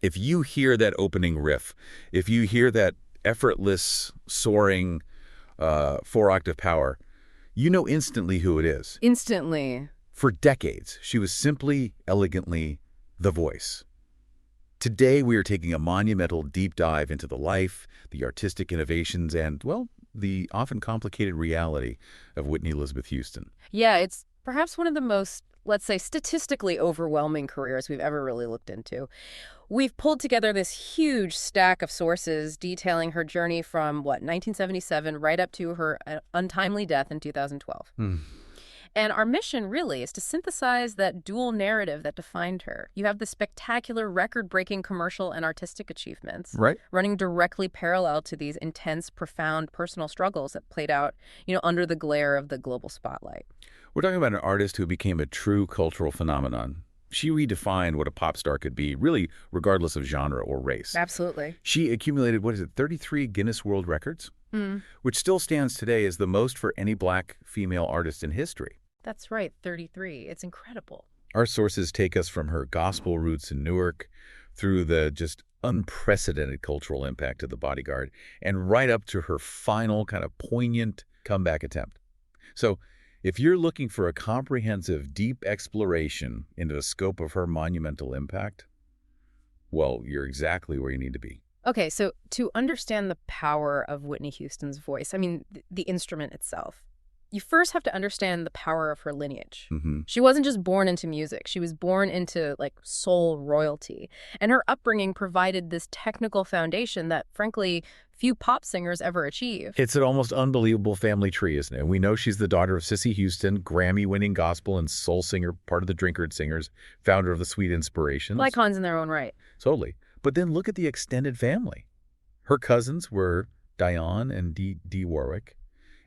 If you hear that opening riff, if you hear that effortless, soaring, four-octave power, you know instantly who it is. Instantly. For decades, she was simply, elegantly, the voice. Today, we are taking a monumental deep dive into the life, the artistic innovations, and, well, the often complicated reality of Whitney Elizabeth Houston. Yeah, it's perhaps one of the most, let's say, statistically overwhelming careers we've ever really looked into. We've pulled together this huge stack of sources detailing her journey from, 1977 right up to her untimely death in 2012. And our mission, really, is to synthesize that dual narrative that defined her. You have the spectacular, record-breaking commercial and artistic achievements, Right. running directly parallel to these intense, profound personal struggles that played out, under the glare of the global spotlight. We're talking about an artist who became a true cultural phenomenon. She redefined what a pop star could be, really regardless of genre or race. Absolutely. She accumulated, 33 Guinness World Records? Which still stands today as the most for any black female artist in history. That's right, 33. It's incredible. Our sources take us from her gospel roots in Newark through the just unprecedented cultural impact of The Bodyguard and right up to her final kind of poignant comeback attempt. So if you're looking for a comprehensive, deep exploration into the scope of her monumental impact, well, you're exactly where you need to be. Okay, so to understand the power of Whitney Houston's voice, the instrument itself, you first have to understand the power of her lineage. She wasn't just born into music. She was born into, soul royalty. And her upbringing provided this technical foundation that, frankly, few pop singers ever achieve. It's an almost unbelievable family tree, isn't it? We know she's the daughter of Cissy Houston, Grammy-winning gospel and soul singer, part of the Drinkard Singers, founder of the Sweet Inspirations. Icons in their own right. Totally. But then look at the extended family. Her cousins were Dion and Dee Warwick.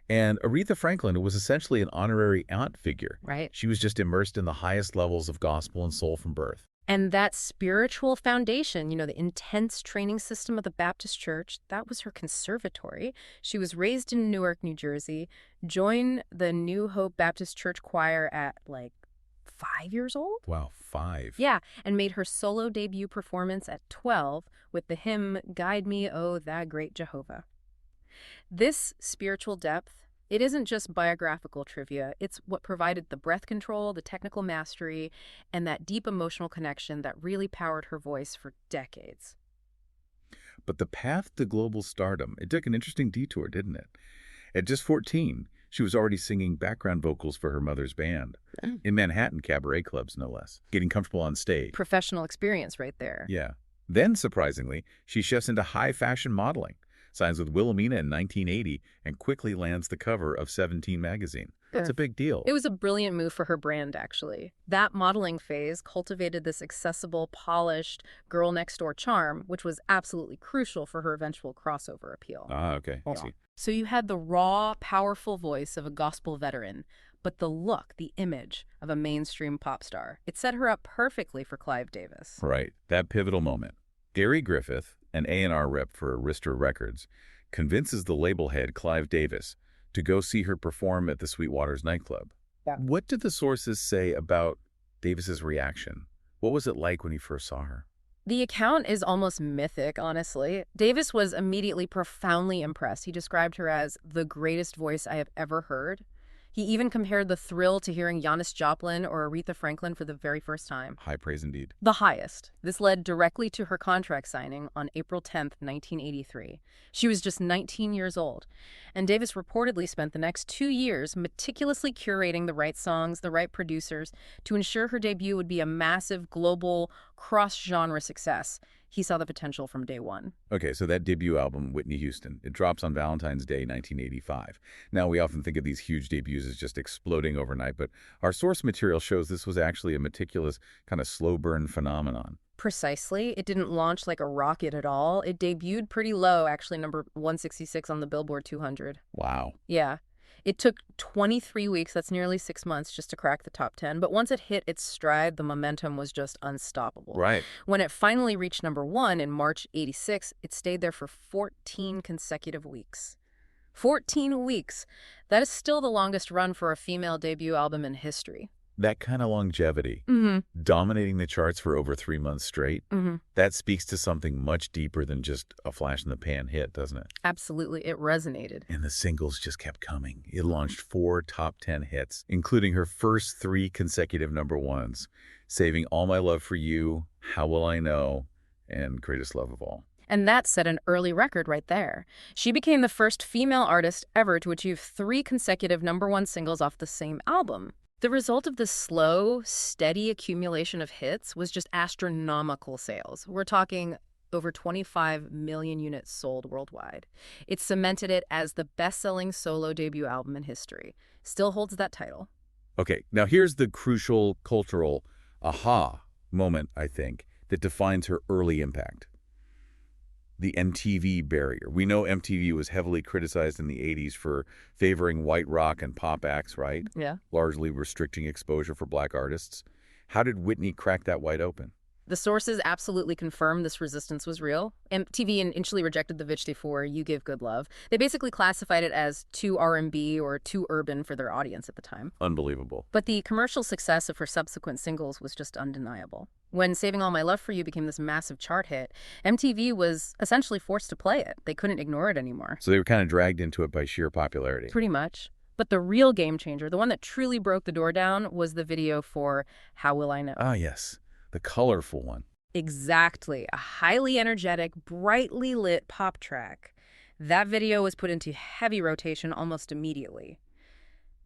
And Aretha Franklin was essentially an honorary aunt figure. Right. She was just immersed in the highest levels of gospel and soul from birth. And that spiritual foundation, the intense training system of the Baptist Church, that was her conservatory. She was raised in Newark, New Jersey, joined the New Hope Baptist Church choir at 5 years old? Wow, 5. Yeah, and made her solo debut performance at 12 with the hymn, Guide Me, O Thou Great Jehovah. This spiritual depth, it isn't just biographical trivia. It's what provided the breath control, the technical mastery, and that deep emotional connection that really powered her voice for decades. But the path to global stardom, it took an interesting detour, didn't it? At just 14, she was already singing background vocals for her mother's band. In Manhattan cabaret clubs, no less. Getting comfortable on stage. Professional experience right there. Yeah. Then, surprisingly, she shifts into high-fashion modeling. Signs with Wilhelmina in 1980 and quickly lands the cover of 17 magazine. That's a big deal. It was a brilliant move for her brand, actually. That modeling phase cultivated this accessible, polished, girl-next-door charm, which was absolutely crucial for her eventual crossover appeal. Ah, okay. I see. So you had the raw, powerful voice of a gospel veteran, but the look, the image of a mainstream pop star. It set her up perfectly for Clive Davis. Right. That pivotal moment. Gary Griffith, an A&R rep for Arista Records, convinces the label head, Clive Davis, to go see her perform at the Sweetwater's nightclub. Yeah. What did the sources say about Davis's reaction? What was it like when he first saw her? The account is almost mythic, honestly. Davis was immediately profoundly impressed. He described her as the greatest voice I have ever heard. He even compared the thrill to hearing Janis Joplin or Aretha Franklin for the very first time. High praise indeed. The highest. This led directly to her contract signing on April 10th, 1983. She was just 19 years old, and Davis reportedly spent the next 2 years meticulously curating the right songs, the right producers, to ensure her debut would be a massive, global, cross-genre success. He saw the potential from day one. Okay, so that debut album, Whitney Houston, it drops on Valentine's Day, 1985. Now, we often think of these huge debuts as just exploding overnight, but our source material shows this was actually a meticulous, kind of slow burn phenomenon. Precisely. It didn't launch like a rocket at all. It debuted pretty low, actually number 166 on the Billboard 200. Wow. Yeah. It took 23 weeks, that's nearly 6 months, just to crack the top 10. But once it hit its stride, the momentum was just unstoppable. Right. When it finally reached number 1 in March '86, it stayed there for 14 consecutive weeks. 14 weeks. That is still the longest run for a female debut album in history. That kind of longevity, Mm-hmm. dominating the charts for over 3 months straight, Mm-hmm. that speaks to something much deeper than just a flash-in-the-pan hit, doesn't it? Absolutely. It resonated. And the singles just kept coming. It launched 4 top 10 hits, including her first 3 consecutive number ones, Saving All My Love for You, How Will I Know, and Greatest Love of All. And that set an early record right there. She became the first female artist ever to achieve 3 consecutive #1 singles off the same album. The result of this slow, steady accumulation of hits was just astronomical sales. We're talking over 25 million units sold worldwide. It cemented it as the best-selling solo debut album in history. Still holds that title. Okay, now here's the crucial cultural aha moment, I think, that defines her early impact. The MTV barrier. We know MTV was heavily criticized in the 80s for favoring white rock and pop acts, right? Yeah. Largely restricting exposure for black artists. How did Whitney crack that wide open? The sources absolutely confirm this resistance was real. MTV initially rejected the Vich for You Give Good Love. They basically classified it as too R&B or too urban for their audience at the time. Unbelievable. But the commercial success of her subsequent singles was just undeniable. When Saving All My Love for You became this massive chart hit, MTV was essentially forced to play it. They couldn't ignore it anymore. So they were kind of dragged into it by sheer popularity. Pretty much. But the real game changer, the one that truly broke the door down, was the video for How Will I Know? Ah, yes. The colorful one. Exactly. A highly energetic, brightly lit pop track. That video was put into heavy rotation almost immediately.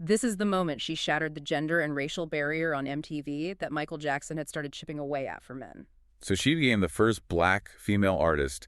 This is the moment she shattered the gender and racial barrier on MTV that Michael Jackson had started chipping away at for men. So she became the first black female artist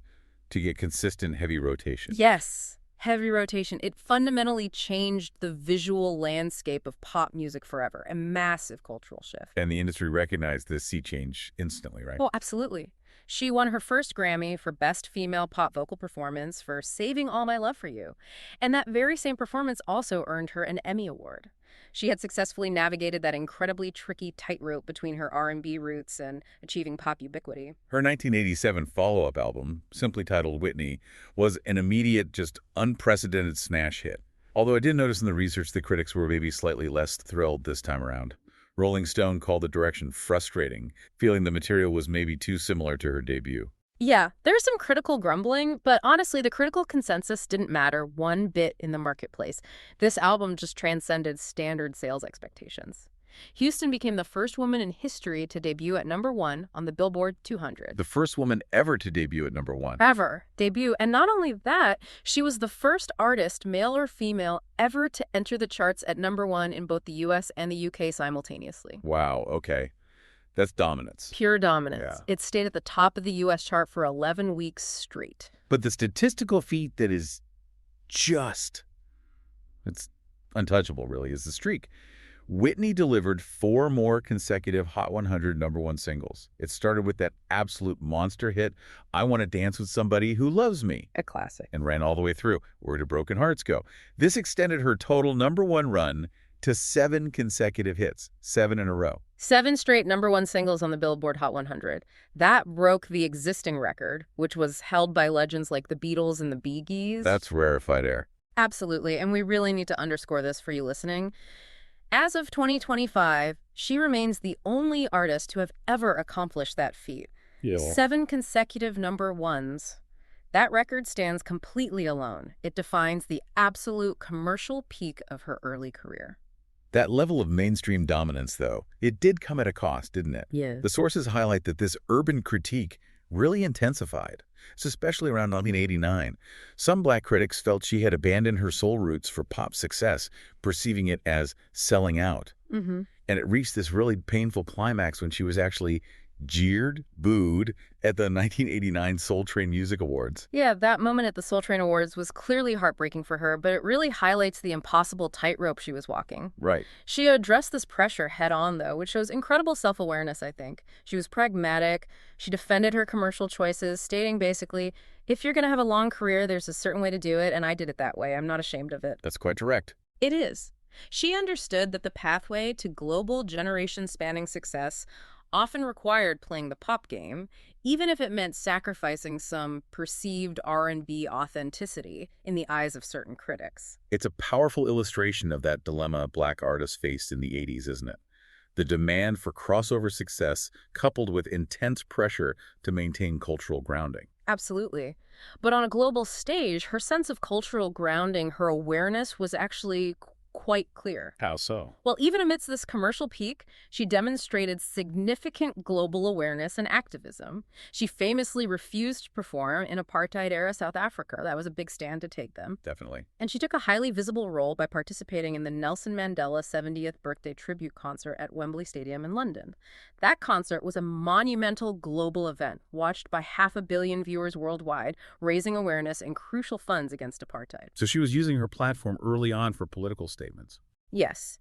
to get consistent heavy rotation. Yes, heavy rotation. It fundamentally changed the visual landscape of pop music forever. A massive cultural shift. And the industry recognized this sea change instantly, right? Oh, absolutely. She won her first Grammy for Best Female Pop Vocal Performance for Saving All My Love for You. And that very same performance also earned her an Emmy Award. She had successfully navigated that incredibly tricky tightrope between her R&B roots and achieving pop ubiquity. Her 1987 follow-up album, simply titled Whitney, was an immediate, just unprecedented smash hit. Although I did notice in the research that critics were maybe slightly less thrilled this time around. Rolling Stone called the direction frustrating, feeling the material was maybe too similar to her debut. Yeah, there's some critical grumbling, but honestly, the critical consensus didn't matter one bit in the marketplace. This album just transcended standard sales expectations. Houston became the first woman in history to debut at #1 on the Billboard 200. The first woman ever to debut at #1. Ever debut. And not only that, she was the first artist, male or female, ever to enter the charts at #1 in both the US and the UK simultaneously. Wow, okay. That's dominance. Pure dominance. Yeah. It stayed at the top of the US chart for 11 weeks straight. But the statistical feat that is it's untouchable, really, is the streak. Whitney delivered 4 more consecutive Hot 100 #1 singles. It started with that absolute monster hit, I Want to Dance with Somebody Who Loves Me, A classic. and ran all the way through. Where Do Broken Hearts Go? This extended her total #1 run to 7 consecutive hits, 7 in a row. 7 straight #1 singles on the Billboard Hot 100. That broke the existing record, which was held by legends like the Beatles and the Bee Gees. That's rarefied air. Absolutely, and we really need to underscore this for you listening. As of 2025, she remains the only artist to have ever accomplished that feat. Yeah. 7 consecutive #1s. That record stands completely alone. It defines the absolute commercial peak of her early career. That level of mainstream dominance, though, it did come at a cost, didn't it? Yeah. The sources highlight that this urban critique really intensified, especially around 1989. Some black critics felt she had abandoned her soul roots for pop success, perceiving it as selling out. Mm-hmm. And it reached this really painful climax when she was actually jeered, booed at the 1989 Soul Train Music Awards. Yeah, that moment at the Soul Train Awards was clearly heartbreaking for her, but it really highlights the impossible tightrope she was walking. Right. She addressed this pressure head-on, though, which shows incredible self-awareness, I think. She was pragmatic. She defended her commercial choices, stating basically, if you're going to have a long career, there's a certain way to do it, and I did it that way. I'm not ashamed of it. That's quite direct. It is. She understood that the pathway to global generation-spanning success often required playing the pop game, even if it meant sacrificing some perceived R&B authenticity in the eyes of certain critics. It's a powerful illustration of that dilemma black artists faced in the 80s, isn't it? The demand for crossover success coupled with intense pressure to maintain cultural grounding. Absolutely. But on a global stage, her sense of cultural grounding, her awareness was actually quite clear. How so? Well, even amidst this commercial peak, she demonstrated significant global awareness and activism. She famously refused to perform in apartheid-era South Africa. That was a big stand to take them. Definitely. And she took a highly visible role by participating in the Nelson Mandela 70th birthday tribute concert at Wembley Stadium in London. That concert was a monumental global event, watched by 500 million viewers worldwide, raising awareness and crucial funds against apartheid. So she was using her platform early on for political statements. Yes.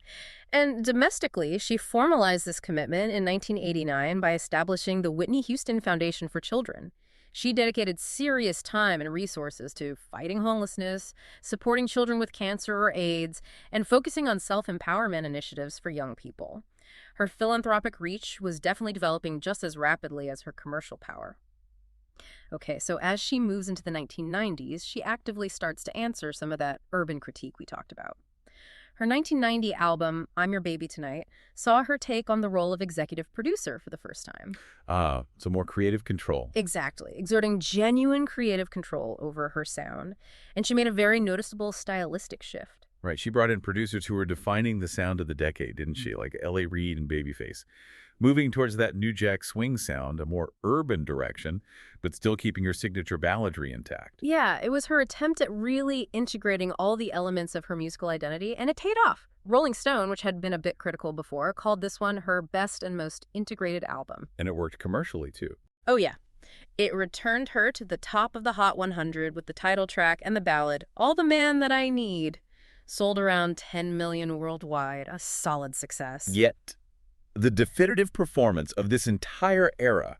And domestically, she formalized this commitment in 1989 by establishing the Whitney Houston Foundation for Children. She dedicated serious time and resources to fighting homelessness, supporting children with cancer or AIDS, and focusing on self-empowerment initiatives for young people. Her philanthropic reach was definitely developing just as rapidly as her commercial power. Okay, so as she moves into the 1990s, she actively starts to answer some of that urban critique we talked about. Her 1990 album, I'm Your Baby Tonight, saw her take on the role of executive producer for the first time. So more creative control. Exactly, exerting genuine creative control over her sound. And she made a very noticeable stylistic shift. Right, she brought in producers who were defining the sound of the decade, didn't she? Like L.A. Reid and Babyface. Moving towards that New Jack Swing sound, a more urban direction, but still keeping her signature balladry intact. Yeah, it was her attempt at really integrating all the elements of her musical identity, and it paid off. Rolling Stone, which had been a bit critical before, called this one her best and most integrated album. And it worked commercially, too. Oh, yeah. It returned her to the top of the Hot 100 with the title track and the ballad, All the Man That I Need. Sold around 10 million worldwide, a solid success. Yet, the definitive performance of this entire era,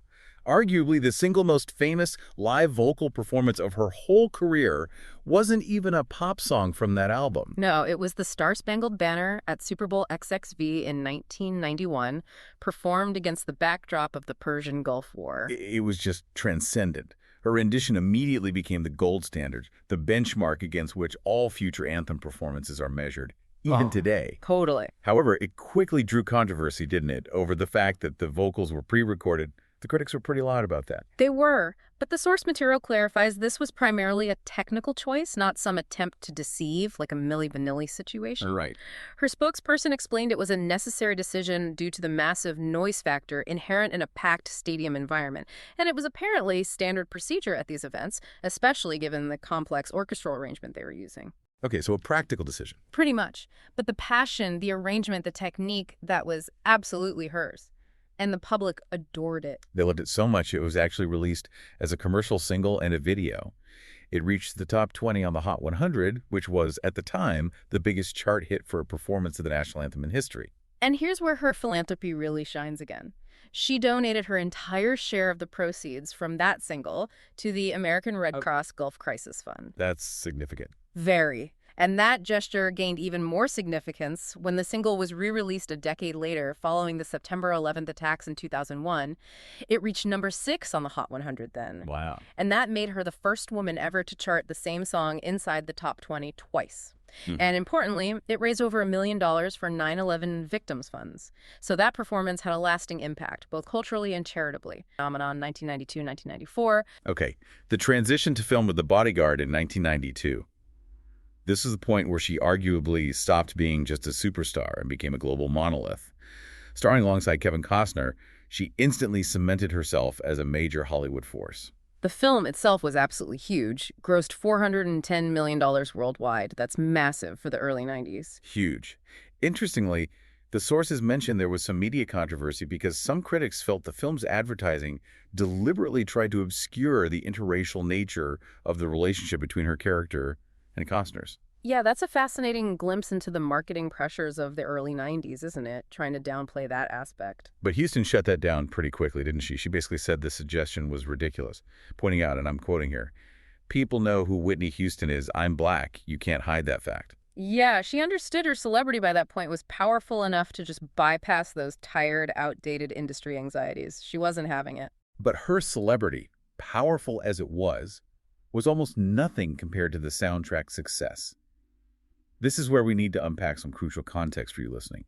arguably the single most famous live vocal performance of her whole career, wasn't even a pop song from that album. No, it was the Star-Spangled Banner at Super Bowl XXV in 1991, performed against the backdrop of the Persian Gulf War. It was just transcendent. Her rendition immediately became the gold standard, the benchmark against which all future anthem performances are measured, even today. Totally. However, it quickly drew controversy, didn't it, over the fact that the vocals were pre-recorded. The critics were pretty loud about that. They were, but the source material clarifies this was primarily a technical choice, not some attempt to deceive, like a Milli Vanilli situation. Right. Her spokesperson explained it was a necessary decision due to the massive noise factor inherent in a packed stadium environment, and it was apparently standard procedure at these events, especially given the complex orchestral arrangement they were using. Okay, so a practical decision. Pretty much. But the passion, the arrangement, the technique, that was absolutely hers. And the public adored it. They loved it so much it was actually released as a commercial single and a video. It reached the top 20 on the Hot 100, which was, at the time, the biggest chart hit for a performance of the national anthem in history. And here's where her philanthropy really shines again. She donated her entire share of the proceeds from that single to the American Red Cross Gulf Crisis Fund. That's significant. Very. And that gesture gained even more significance when the single was re-released a decade later following the September 11th attacks in 2001. It reached number 6 on the Hot 100 then. Wow. And that made her the first woman ever to chart the same song inside the top 20 twice. And importantly, it raised over $1 million for 9/11 victims funds. So that performance had a lasting impact, both culturally and charitably. Phenomenon 1992, 1994. Okay, the transition to film with The Bodyguard in 1992. This is the point where she arguably stopped being just a superstar and became a global monolith. Starring alongside Kevin Costner, she instantly cemented herself as a major Hollywood force. The film itself was absolutely huge, grossed $410 million worldwide. That's massive for the early 90s. Huge. Interestingly, the sources mentioned there was some media controversy because some critics felt the film's advertising deliberately tried to obscure the interracial nature of the relationship between her character and Costner's. Yeah, that's a fascinating glimpse into the marketing pressures of the early 90s, isn't it? Trying to downplay that aspect. But Houston shut that down pretty quickly, didn't she? She basically said the suggestion was ridiculous, pointing out, and I'm quoting here, "People know who Whitney Houston is. I'm black. You can't hide that fact." Yeah, she understood her celebrity by that point was powerful enough to just bypass those tired, outdated industry anxieties. She wasn't having it. But her celebrity, powerful as it was almost nothing compared to the soundtrack's success. This is where we need to unpack some crucial context for you listening.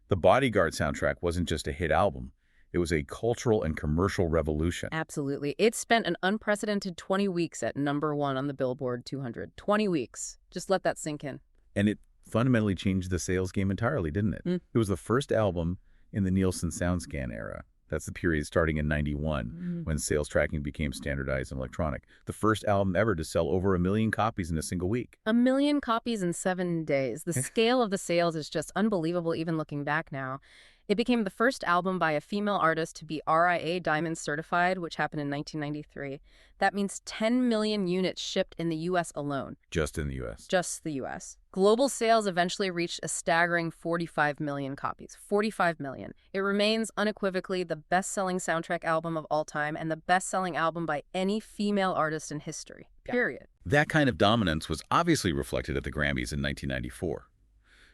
The Bodyguard soundtrack wasn't just a hit album. It was a cultural and commercial revolution. Absolutely. It spent an unprecedented 20 weeks at '1 on the Billboard 200. 20 weeks. Just let that sink in. And it fundamentally changed the sales game entirely, didn't it? It was the first album in the Nielsen SoundScan era. That's the period starting in '91, when sales tracking became standardized and electronic. The first album ever to sell over 1 million copies in a single week. 1 million copies in 7 days. The scale of the sales is just unbelievable even looking back now. It became the first album by a female artist to be RIA Diamond certified, which happened in 1993. That means 10 million units shipped in the U.S. alone. Just in the U.S. Just the U.S. Global sales eventually reached a staggering 45 million copies. 45 million. It remains unequivocally the best-selling soundtrack album of all time and the best-selling album by any female artist in history. Period. That kind of dominance was obviously reflected at the Grammys in 1994.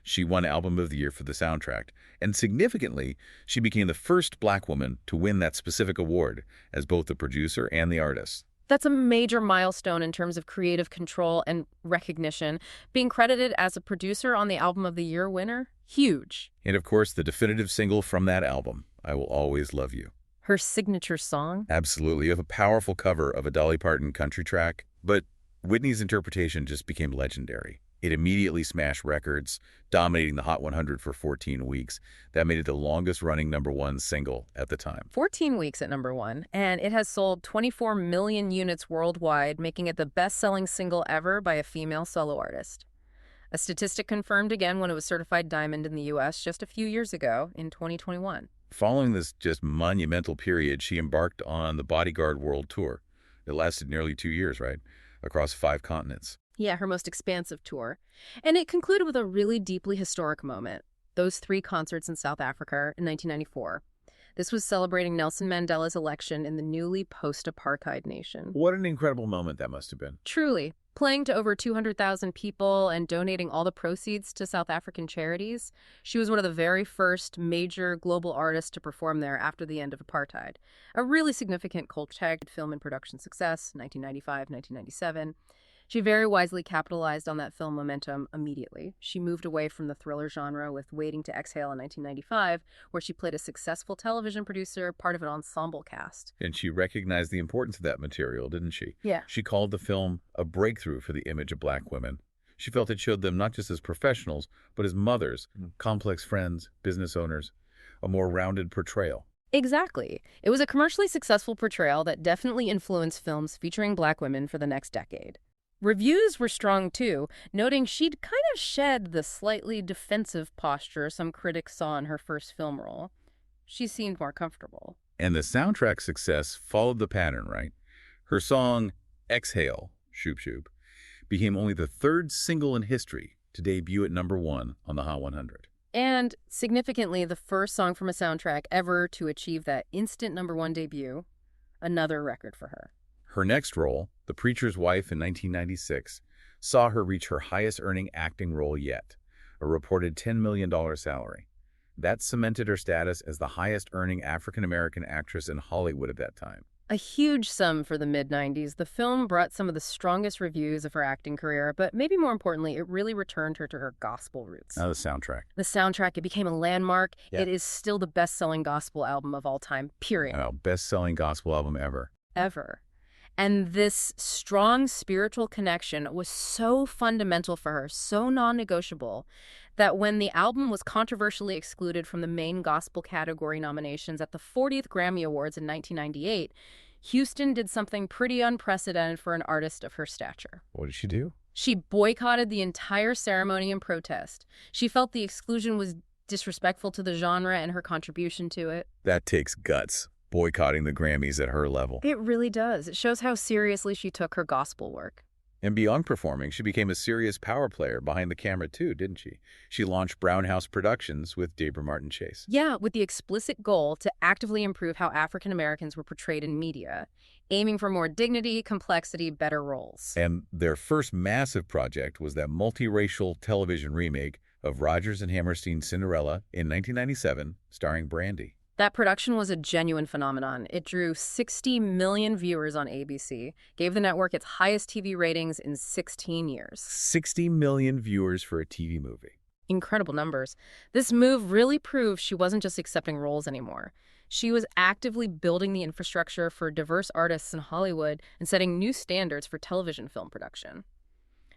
She won Album of the Year for the soundtrack, and significantly, she became the first Black woman to win that specific award as both the producer and the artist. That's a major milestone in terms of creative control and recognition. Being credited as a producer on the Album of the Year winner? Huge. And of course, the definitive single from that album, I Will Always Love You. Her signature song? Absolutely. You have a powerful cover of a Dolly Parton country track, but Whitney's interpretation just became legendary. It immediately smashed records, dominating the Hot 100 for 14 weeks. That made it the longest-running #1 single at the time. 14 weeks at #1, and it has sold 24 million units worldwide, making it the best-selling single ever by a female solo artist. A statistic confirmed again when it was certified diamond in the U.S. just a few years ago in 2021. Following this just monumental period, she embarked on the Bodyguard World Tour. It lasted nearly 2 years, right? Across 5 continents. Yeah, her most expansive tour. And it concluded with a really deeply historic moment. Those 3 concerts in South Africa in 1994. This was celebrating Nelson Mandela's election in the newly post-apartheid nation. What an incredible moment that must have been. Truly. Playing to over 200,000 people and donating all the proceeds to South African charities, she was one of the very first major global artists to perform there after the end of apartheid. A really significant cult-tagged film and production success, 1995, 1997. She very wisely capitalized on that film momentum immediately. She moved away from the thriller genre with Waiting to Exhale in 1995, where she played a successful television producer, part of an ensemble cast. And she recognized the importance of that material, didn't she? Yeah. She called the film a breakthrough for the image of Black women. She felt it showed them not just as professionals, but as mothers, complex friends, business owners, a more rounded portrayal. Exactly. It was a commercially successful portrayal that definitely influenced films featuring Black women for the next decade. Reviews were strong, too, noting she'd kind of shed the slightly defensive posture some critics saw in her first film role. She seemed more comfortable. And the soundtrack success followed the pattern, right? Her song, Exhale, Shoop Shoop, became only the 3rd single in history to debut at #1 on the Hot 100. And, significantly, the first song from a soundtrack ever to achieve that instant #1 debut, another record for her. Her next role, The Preacher's Wife in 1996, saw her reach her highest-earning acting role yet, a reported $10 million salary. That cemented her status as the highest-earning African-American actress in Hollywood at that time. A huge sum for the mid-90s. The film brought some of the strongest reviews of her acting career, but maybe more importantly, it really returned her to her gospel roots. Now the soundtrack. The soundtrack, it became a landmark. Yeah. It is still the best-selling gospel album of all time, period. Best-selling gospel album ever. Ever. And this strong spiritual connection was so fundamental for her, so non-negotiable, that when the album was controversially excluded from the main gospel category nominations at the 40th Grammy Awards in 1998, Houston did something pretty unprecedented for an artist of her stature. What did she do? She boycotted the entire ceremony in protest. She felt the exclusion was disrespectful to the genre and her contribution to it. That takes guts, boycotting the Grammys at her level. It really does. It shows how seriously she took her gospel work. And beyond performing, she became a serious power player behind the camera too, didn't she? She launched Brown House Productions with Debra Martin Chase. Yeah, with the explicit goal to actively improve how African Americans were portrayed in media, aiming for more dignity, complexity, better roles. And their first massive project was that multiracial television remake of Rodgers and Hammerstein's Cinderella in 1997, starring Brandy. That production was a genuine phenomenon. It drew 60 million viewers on ABC, gave the network its highest TV ratings in 16 years. 60 million viewers for a TV movie. Incredible numbers. This move really proved she wasn't just accepting roles anymore. She was actively building the infrastructure for diverse artists in Hollywood and setting new standards for television film production.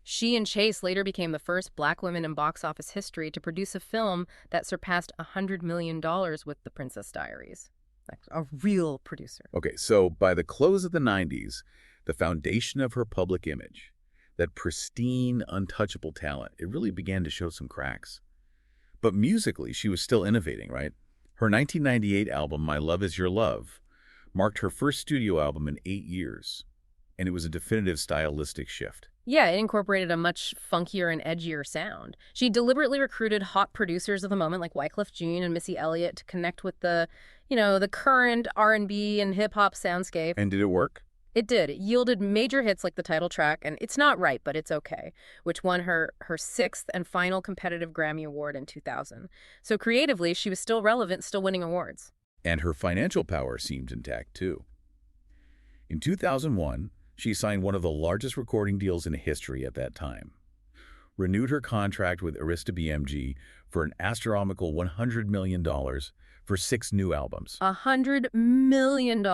She and Chase later became the first black women in box office history to produce a film that surpassed $100 million with The Princess Diaries. Like a real producer. Okay, so by the close of the 90s, the foundation of her public image, that pristine, untouchable talent, it really began to show some cracks. But musically, she was still innovating, right? Her 1998 album, My Love Is Your Love, marked her first studio album in 8 years, and it was a definitive stylistic shift. Yeah, it incorporated a much funkier and edgier sound. She deliberately recruited hot producers of the moment like Wyclef Jean and Missy Elliott to connect with the current R&B and hip-hop soundscape. And did it work? It did. It yielded major hits like the title track, and It's Not Right, But It's Okay, which won her sixth and final competitive Grammy Award in 2000. So creatively, she was still relevant, still winning awards. And her financial power seemed intact, too. In 2001, she signed one of the largest recording deals in history at that time, renewed her contract with Arista BMG for an astronomical $100 million for 6 new albums. $100 million.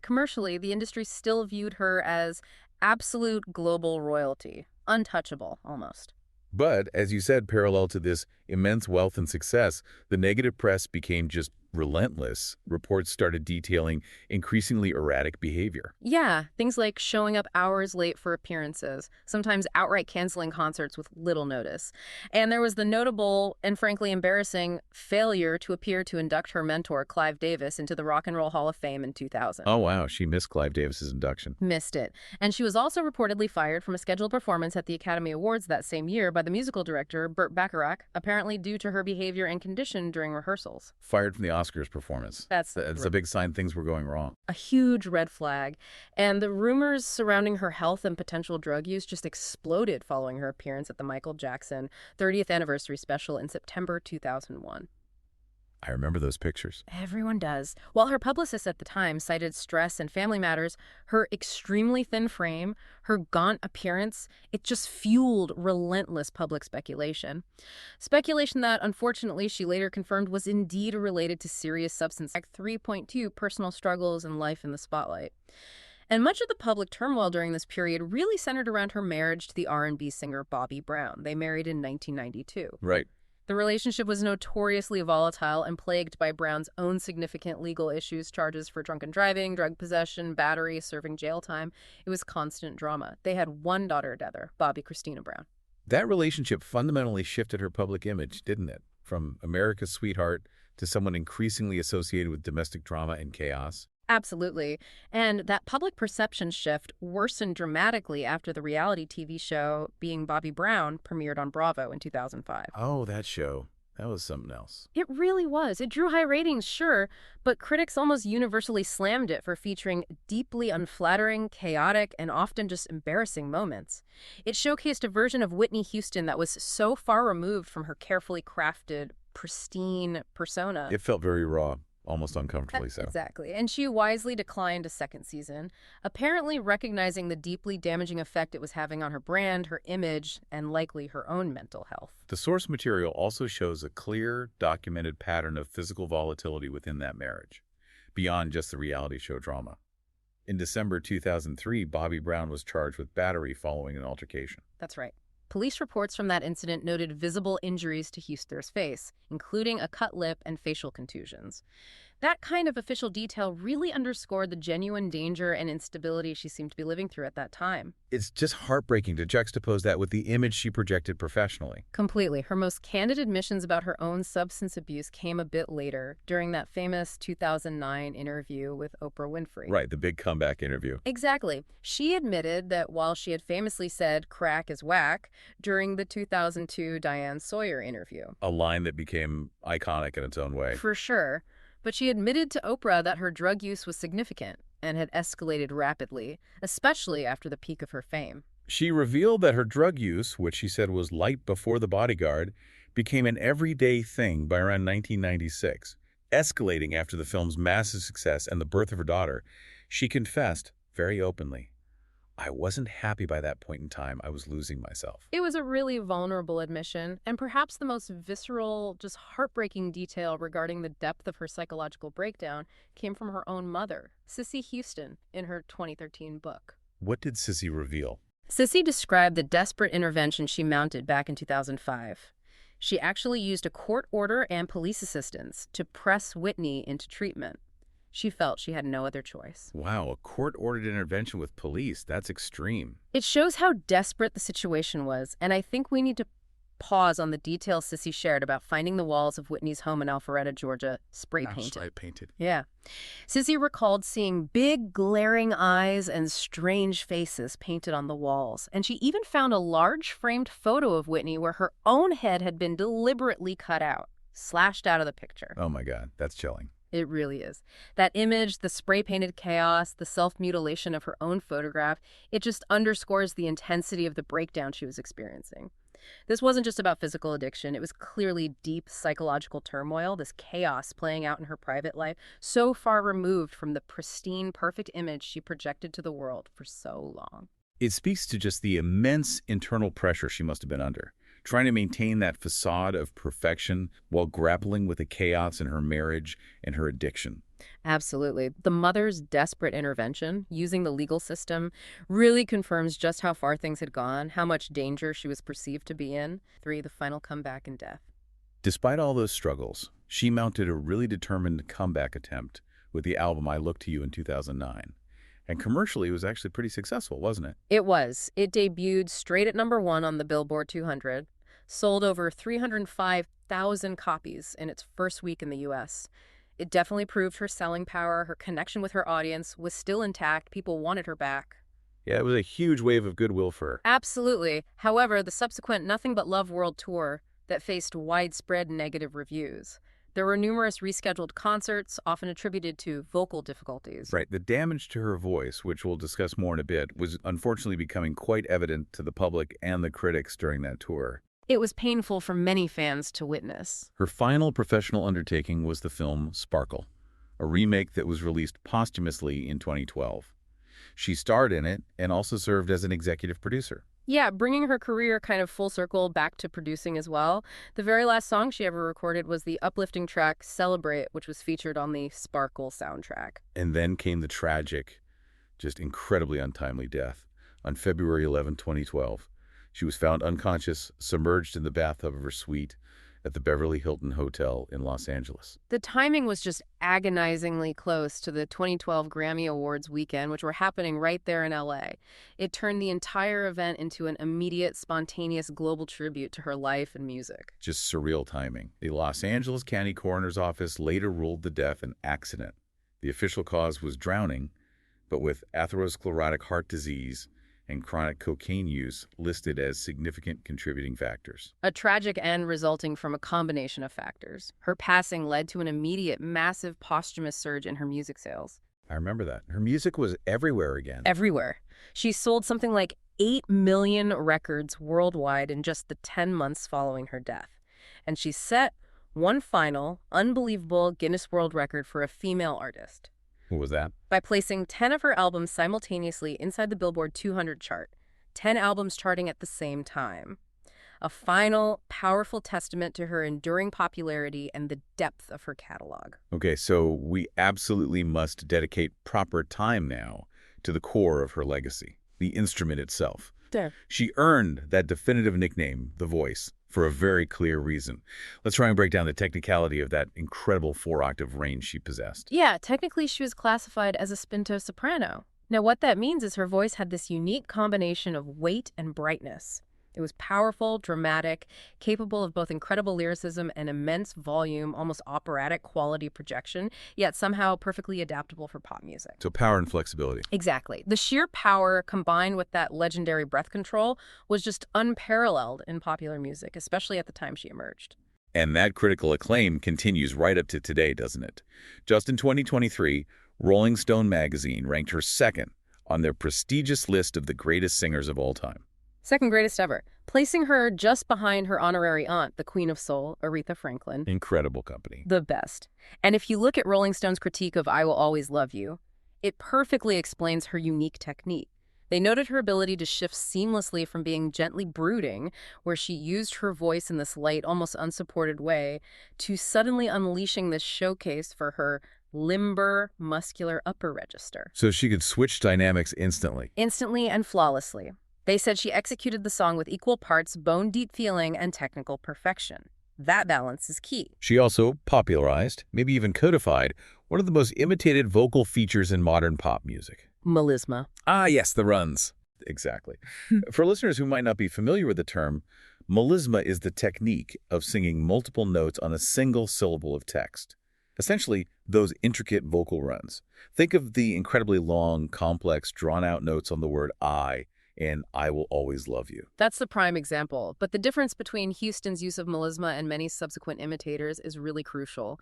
Commercially, the industry still viewed her as absolute global royalty, untouchable almost. But, as you said, parallel to this immense wealth and success, the negative press became just relentless. Reports started detailing increasingly erratic behavior. Yeah, things like showing up hours late for appearances, sometimes outright canceling concerts with little notice. And there was the notable and frankly embarrassing failure to appear to induct her mentor, Clive Davis, into the Rock and Roll Hall of Fame in 2000. Oh, wow, she missed Clive Davis's induction. Missed it. And she was also reportedly fired from a scheduled performance at the Academy Awards that same year by the musical director, Burt Bacharach, apparently due to her behavior and condition during rehearsals. Fired from the Oscars performance. That's a big sign things were going wrong. A huge red flag. And the rumors surrounding her health and potential drug use just exploded following her appearance at the Michael Jackson 30th anniversary special in September 2001. I remember those pictures. Everyone does. While her publicist at the time cited stress and family matters, her extremely thin frame, her gaunt appearance, it just fueled relentless public speculation. Speculation that, unfortunately, she later confirmed was indeed related to serious substance, like 3.2 personal struggles and life in the spotlight. And much of the public turmoil during this period really centered around her marriage to the R&B singer Bobby Brown. They married in 1992. Right. The relationship was notoriously volatile and plagued by Brown's own significant legal issues, charges for drunken driving, drug possession, battery, serving jail time. It was constant drama. They had one daughter together, Bobby Christina Brown. That relationship fundamentally shifted her public image, didn't it? From America's sweetheart to someone increasingly associated with domestic drama and chaos. Absolutely. And that public perception shift worsened dramatically after the reality TV show Being Bobby Brown premiered on Bravo in 2005. Oh, that show. That was something else. It really was. It drew high ratings, sure, but critics almost universally slammed it for featuring deeply unflattering, chaotic, and often just embarrassing moments. It showcased a version of Whitney Houston that was so far removed from her carefully crafted, pristine persona. It felt very raw. Almost uncomfortably so. Exactly. And she wisely declined a second season, apparently recognizing the deeply damaging effect it was having on her brand, her image, and likely her own mental health. The source material also shows a clear, documented pattern of physical volatility within that marriage, beyond just the reality show drama. In December 2003, Bobby Brown was charged with battery following an altercation. That's right. Police reports from that incident noted visible injuries to Houston's face, including a cut lip and facial contusions. That kind of official detail really underscored the genuine danger and instability she seemed to be living through at that time. It's just heartbreaking to juxtapose that with the image she projected professionally. Completely. Her most candid admissions about her own substance abuse came a bit later, during that famous 2009 interview with Oprah Winfrey. Right, the big comeback interview. Exactly. She admitted that while she had famously said crack is whack during the 2002 Diane Sawyer interview. A line that became iconic in its own way. For sure. But she admitted to Oprah that her drug use was significant and had escalated rapidly, especially after the peak of her fame. She revealed that her drug use, which she said was light before The Bodyguard, became an everyday thing by around 1996. Escalating after the film's massive success and the birth of her daughter, she confessed very openly, I wasn't happy by that point in time. I was losing myself. It was a really vulnerable admission, and perhaps the most visceral, just heartbreaking detail regarding the depth of her psychological breakdown came from her own mother, Whitney Houston, in her 2013 book. What did Sissy reveal? Sissy described the desperate intervention she mounted back in 2005. She actually used a court order and police assistance to press Whitney into treatment. She felt she had no other choice. Wow, a court-ordered intervention with police. That's extreme. It shows how desperate the situation was, and I think we need to pause on the details Sissy shared about finding the walls of Whitney's home in Alpharetta, Georgia, spray painted. Spray painted. Yeah. Sissy recalled seeing big, glaring eyes and strange faces painted on the walls, and she even found a large framed photo of Whitney where her own head had been deliberately cut out, slashed out of the picture. Oh my God, that's chilling. It really is. That image, the spray-painted chaos, the self-mutilation of her own photograph, it just underscores the intensity of the breakdown she was experiencing. This wasn't just about physical addiction. It was clearly deep psychological turmoil, this chaos playing out in her private life, so far removed from the pristine, perfect image she projected to the world for so long. It speaks to just the immense internal pressure she must have been under, trying to maintain that facade of perfection while grappling with the chaos in her marriage and her addiction. Absolutely. The mother's desperate intervention, using the legal system, really confirms just how far things had gone, how much danger she was perceived to be in. 3, the final comeback and death. Despite all those struggles, she mounted a really determined comeback attempt with the album I Look to You in 2009. And commercially, it was actually pretty successful, wasn't it? It was. It debuted straight at #1 on the Billboard 200, sold over 305,000 copies in its first week in the U.S. It definitely proved her selling power, her connection with her audience was still intact. People wanted her back. Yeah, it was a huge wave of goodwill for her. Absolutely. However, the subsequent Nothing But Love World Tour that faced widespread negative reviews. There were numerous rescheduled concerts, often attributed to vocal difficulties. Right. The damage to her voice, which we'll discuss more in a bit, was unfortunately becoming quite evident to the public and the critics during that tour. It was painful for many fans to witness. Her final professional undertaking was the film Sparkle, a remake that was released posthumously in 2012. She starred in it and also served as an executive producer. Yeah, bringing her career kind of full circle back to producing as well. The very last song she ever recorded was the uplifting track Celebrate, which was featured on the Sparkle soundtrack. And then came the tragic, just incredibly untimely death. On February 11, 2012, she was found unconscious, submerged in the bathtub of her suite at the Beverly Hilton Hotel in Los Angeles. The timing was just agonizingly close to the 2012 Grammy Awards weekend, which were happening right there in LA. It turned the entire event into an immediate, spontaneous global tribute to her life and music. Just surreal timing. The Los Angeles County Coroner's Office later ruled the death an accident. The official cause was drowning, but with atherosclerotic heart disease and chronic cocaine use listed as significant contributing factors. A tragic end resulting from a combination of factors. Her passing led to an immediate, massive posthumous surge in her music sales. I remember that. Her music was everywhere again. Everywhere. She sold something like 8 million records worldwide in just the 10 months following her death. And she set one final, unbelievable Guinness World Record for a female artist. What was that? By placing 10 of her albums simultaneously inside the Billboard 200 chart, 10 albums charting at the same time. A final, powerful testament to her enduring popularity and the depth of her catalog. Okay, so we absolutely must dedicate proper time now to the core of her legacy, the instrument itself. There. She earned that definitive nickname, The Voice, for a very clear reason. Let's try and break down the technicality of that incredible 4-octave range she possessed. Yeah, technically she was classified as a spinto soprano. Now what that means is her voice had this unique combination of weight and brightness. It was powerful, dramatic, capable of both incredible lyricism and immense volume, almost operatic quality projection, yet somehow perfectly adaptable for pop music. So power and flexibility. Exactly. The sheer power combined with that legendary breath control was just unparalleled in popular music, especially at the time she emerged. And that critical acclaim continues right up to today, doesn't it? Just in 2023, Rolling Stone magazine ranked her second on their prestigious list of the greatest singers of all time. Second greatest ever, placing her just behind her honorary aunt, the Queen of Soul, Aretha Franklin. Incredible company. The best. And if you look at Rolling Stone's critique of I Will Always Love You, it perfectly explains her unique technique. They noted her ability to shift seamlessly from being gently brooding, where she used her voice in this light, almost unsupported way, to suddenly unleashing this showcase for her limber, muscular upper register. So she could switch dynamics instantly. Instantly and flawlessly. They said she executed the song with equal parts bone-deep feeling and technical perfection. That balance is key. She also popularized, maybe even codified, one of the most imitated vocal features in modern pop music. Melisma. Ah, yes, the runs. Exactly. For listeners who might not be familiar with the term, melisma is the technique of singing multiple notes on a single syllable of text. Essentially, those intricate vocal runs. Think of the incredibly long, complex, drawn-out notes on the word I and I will always love you. That's the prime example, but the difference between Houston's use of melisma and many subsequent imitators is really crucial.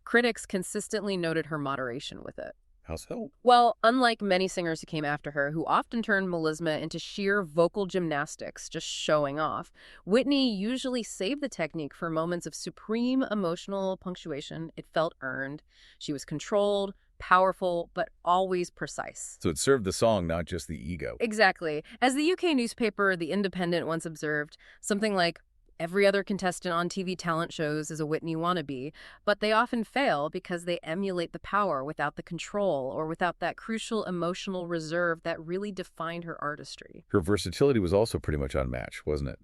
Critics consistently noted her moderation with it. How so? Well, unlike many singers who came after her, who often turned melisma into sheer vocal gymnastics, just showing off, Whitney usually saved the technique for moments of supreme emotional punctuation. It felt earned. She was controlled, powerful, but always precise. So it served the song, not just the ego. Exactly. As the UK newspaper The Independent once observed, something like, every other contestant on TV talent shows is a Whitney wannabe, but they often fail because they emulate the power without the control or without that crucial emotional reserve that really defined her artistry. Her versatility was also pretty much unmatched, wasn't it?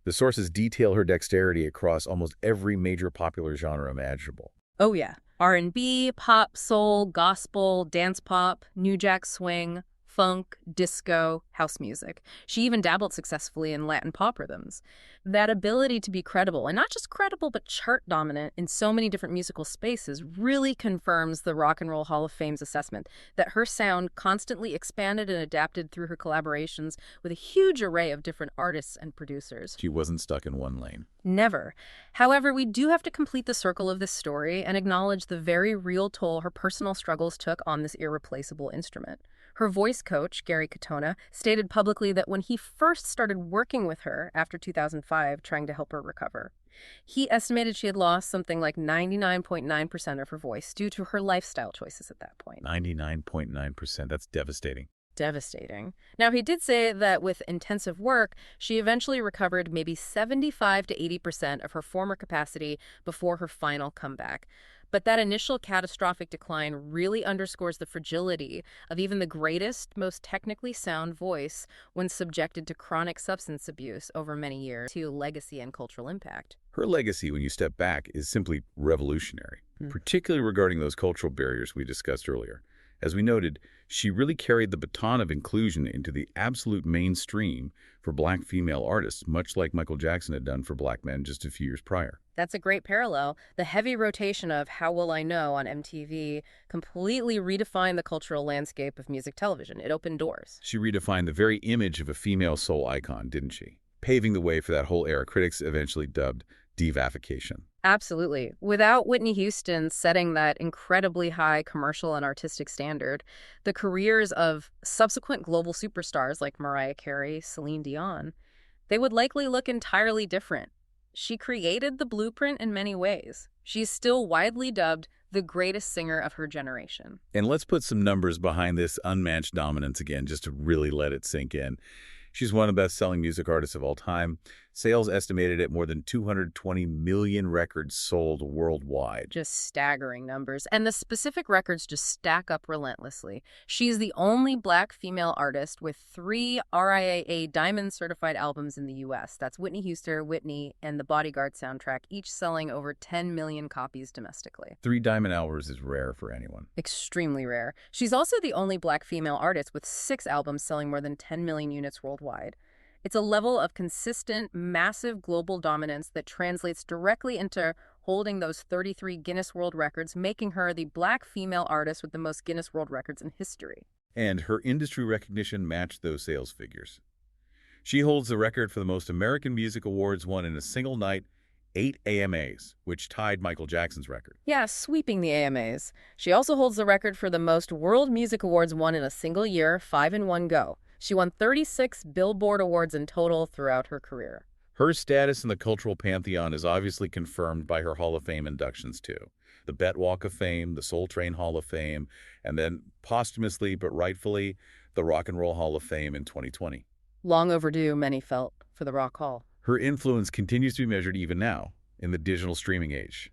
The sources detail her dexterity across almost every major popular genre imaginable. Oh yeah. R&B, pop, soul, gospel, dance pop, new jack swing, funk, disco, house music. She even dabbled successfully in Latin pop rhythms. That ability to be credible, and not just credible, but chart-dominant in so many different musical spaces, really confirms the Rock and Roll Hall of Fame's assessment that her sound constantly expanded and adapted through her collaborations with a huge array of different artists and producers. She wasn't stuck in one lane. Never. However, we do have to complete the circle of this story and acknowledge the very real toll her personal struggles took on this irreplaceable instrument. Her voice coach, Gary Katona, stated publicly that when he first started working with her after 2005, trying to help her recover, he estimated she had lost something like 99.9% of her voice due to her lifestyle choices at that point. 99.9%. That's devastating. Devastating. Now, he did say that with intensive work, she eventually recovered maybe 75 to 80% of her former capacity before her final comeback. But that initial catastrophic decline really underscores the fragility of even the greatest, most technically sound voice when subjected to chronic substance abuse over many years to legacy and cultural impact. Her legacy, when you step back, is simply revolutionary, particularly regarding those cultural barriers we discussed earlier. As we noted, she really carried the baton of inclusion into the absolute mainstream for Black female artists, much like Michael Jackson had done for Black men just a few years prior. That's a great parallel. The heavy rotation of How Will I Know on MTV completely redefined the cultural landscape of music television. It opened doors. She redefined the very image of a female soul icon, didn't she? Paving the way for that whole era critics eventually dubbed divification. Absolutely. Without Whitney Houston setting that incredibly high commercial and artistic standard, the careers of subsequent global superstars like Mariah Carey, Celine Dion, they would likely look entirely different. She created the blueprint in many ways. She's still widely dubbed the greatest singer of her generation. And let's put some numbers behind this unmatched dominance again, just to really let it sink in. She's one of the best-selling music artists of all time. Sales estimated at more than 220 million records sold worldwide. Just staggering numbers. And the specific records just stack up relentlessly. She's the only Black female artist with 3 RIAA Diamond-certified albums in the U.S. That's Whitney Houston, Whitney, and the Bodyguard soundtrack, each selling over 10 million copies domestically. 3 Diamond albums is rare for anyone. Extremely rare. She's also the only Black female artist with 6 albums selling more than 10 million units worldwide. It's a level of consistent, massive global dominance that translates directly into holding those 33 Guinness World Records, making her the Black female artist with the most Guinness World Records in history. And her industry recognition matched those sales figures. She holds the record for the most American Music Awards won in a single night, 8 AMAs, which tied Michael Jackson's record. Yeah, sweeping the AMAs. She also holds the record for the most World Music Awards won in a single year, 5 in one go. She won 36 Billboard Awards in total throughout her career. Her status in the cultural pantheon is obviously confirmed by her Hall of Fame inductions, too. The Bet Walk of Fame, the Soul Train Hall of Fame, and then posthumously but rightfully, the Rock and Roll Hall of Fame in 2020. Long overdue, many felt, for the Rock Hall. Her influence continues to be measured even now, in the digital streaming age.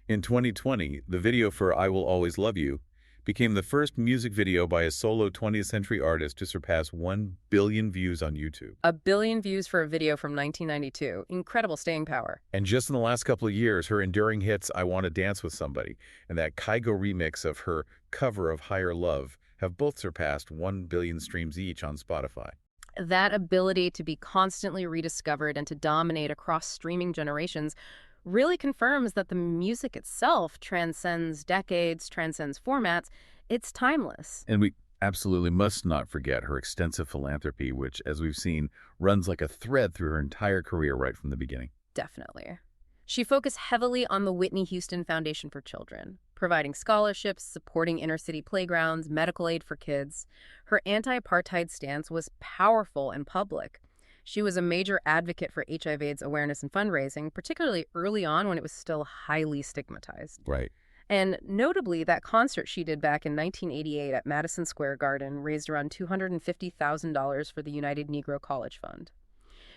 In 2020, the video for I Will Always Love You became the first music video by a solo 20th century artist to surpass 1 billion views on YouTube. A billion views for a video from 1992. Incredible staying power. And just in the last couple of years, her enduring hits I Want to Dance with Somebody and that Kygo remix of her cover of Higher Love have both surpassed 1 billion streams each on Spotify. That ability to be constantly rediscovered and to dominate across streaming generations really confirms that the music itself transcends decades, transcends formats. It's timeless. And we absolutely must not forget her extensive philanthropy, which, as we've seen, runs like a thread through her entire career right from the beginning. Definitely. She focused heavily on the Whitney Houston Foundation for Children, providing scholarships, supporting inner-city playgrounds, medical aid for kids. Her anti-apartheid stance was powerful and public. She was a major advocate for HIV/AIDS awareness and fundraising, particularly early on when it was still highly stigmatized. Right. And notably, that concert she did back in 1988 at Madison Square Garden raised around $250,000 for the United Negro College Fund.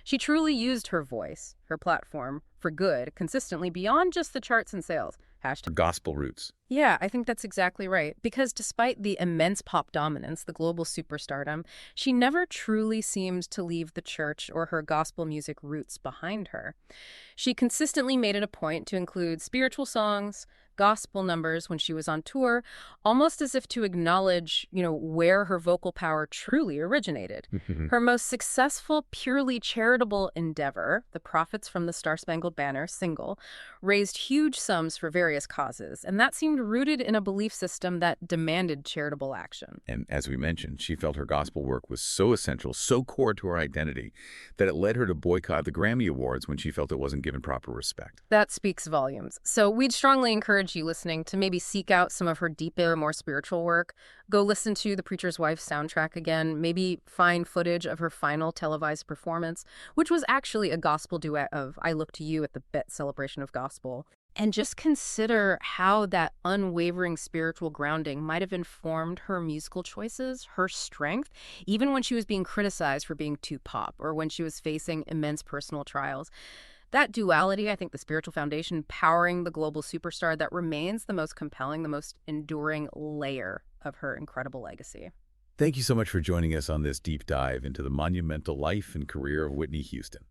She truly used her voice, her platform, for good, consistently beyond just the charts and sales. Hashtag Gospel roots. Yeah, I think that's exactly right. Because despite the immense pop dominance, the global superstardom, she never truly seemed to leave the church or her gospel music roots behind her. She consistently made it a point to include spiritual songs, gospel numbers when she was on tour, almost as if to acknowledge, where her vocal power truly originated. Her most successful, purely charitable endeavor, the Prophets from the Star-Spangled Banner single, raised huge sums for various causes, and that seemed rooted in a belief system that demanded charitable action. And as we mentioned, she felt her gospel work was so essential, so core to her identity, that it led her to boycott the Grammy Awards when she felt it wasn't given proper respect. That speaks volumes. So we'd strongly encourage you listening to maybe seek out some of her deeper, more spiritual work. Go listen to The Preacher's Wife soundtrack again. Maybe find footage of her final televised performance, which was actually a gospel duet of I Look to You at the Bet Celebration of Gospel. And just consider how that unwavering spiritual grounding might have informed her musical choices, her strength, even when she was being criticized for being too pop or when she was facing immense personal trials. That duality, I think the spiritual foundation powering the global superstar, that remains the most compelling, the most enduring layer of her incredible legacy. Thank you so much for joining us on this deep dive into the monumental life and career of Whitney Houston.